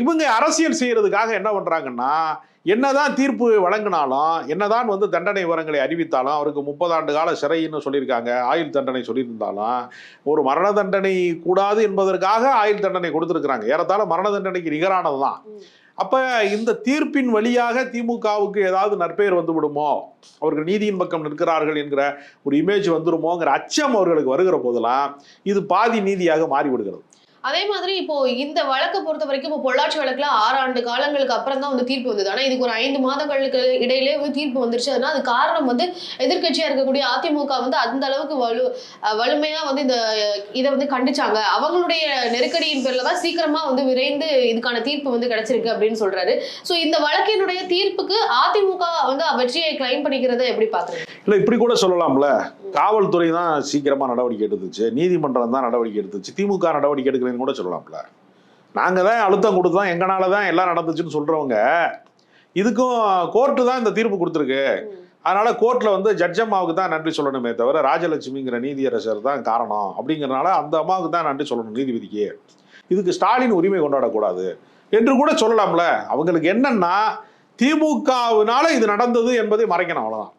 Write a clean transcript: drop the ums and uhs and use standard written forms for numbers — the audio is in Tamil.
இவங்க அரசியல் செய்யறதுக்காக என்ன பண்றாங்கன்னா, என்னதான் தீர்ப்பு வழங்கினாலும், என்னதான் தண்டனை விவரங்களை அறிவித்தாலும், அவருக்கு 30 ஆண்டு கால சிறைன்னு சொல்லியிருக்காங்க, ஆயுள் தண்டனை சொல்லியிருந்தாலும், ஒரு மரண தண்டனை கூடாது என்பதற்காக ஆயுள் தண்டனை கொடுத்திருக்கிறாங்க. ஏறத்தாழ மரண தண்டனைக்கு நிகரானதுதான். அப்ப இந்த தீர்ப்பின் வழியாக திமுகவுக்கு ஏதாவது நற்பெயர் வந்து விடுமோ, அவர்கள் நீதியின் பக்கம் நிற்கிறார்கள் என்கிற ஒரு இமேஜ் வந்துருமோங்கிற அச்சம் அவர்களுக்கு வருகிற போதெல்லாம் இது பாதி நீதியாக மாறிவிடுகிறது. அதே மாதிரி இப்போ இந்த வழக்கை பொறுத்த வரைக்கும் இப்போ பொள்ளாச்சி வழக்குல 6 ஆண்டு காலங்களுக்கு அப்புறம் தான் தீர்ப்பு வந்தது. ஆனா இதுக்கு ஒரு 5 மாதங்களுக்கு இடையிலே தீர்ப்பு வந்துருச்சு. அதனால அது காரணம் எதிர்க்கட்சியா இருக்கக்கூடிய அதிமுக அந்த அளவுக்கு வலிமையா இந்த இதை கண்டிச்சாங்க. அவங்களுடைய நெருக்கடியின் பேர்ல தான் சீக்கிரமா விரைந்து இதுக்கான தீர்ப்பு கிடைச்சிருக்கு அப்படின்னு சொல்றாரு. சோ இந்த வழக்கினுடைய தீர்ப்புக்கு அதிமுக வெற்றியை கிளைம் பண்ணிக்கிறத எப்படி பாக்குறீங்க? இல்ல இப்படி கூட சொல்லலாம்ல, காவல்துறை தான் சீக்கிரமா நடவடிக்கை எடுத்துச்சு, நீதிமன்றம் தான் நடவடிக்கை எடுத்துச்சு, திமுக நடவடிக்கை எடுக்கிறேன்னு கூட சொல்லலாம்ல. நாங்க தான் அழுத்தம் கொடுத்து தான் எங்கனால தான் எல்லாம் நடந்துச்சுன்னு சொல்றவங்க, இதுக்கும் கோர்ட்டு தான் இந்த தீர்ப்பு கொடுத்துருக்கு, அதனால கோர்ட்ல ஜட்ஜ் அம்மாவுக்கு தான் நன்றி சொல்லணுமே தவிர ராஜலட்சுமிங்கிற நீதியரசர் தான் காரணம் அப்படிங்கிறனால அந்த அம்மாவுக்கு தான் நன்றி சொல்லணும் நீதிபதிக்கு, இதுக்கு ஸ்டாலின் உரிமை கொண்டாடக்கூடாது என்று கூட சொல்லலாம்ல. அவங்களுக்கு என்னன்னா திமுகவினால இது நடந்தது என்பதை மறைக்கணும், அவ்வளவுதான்.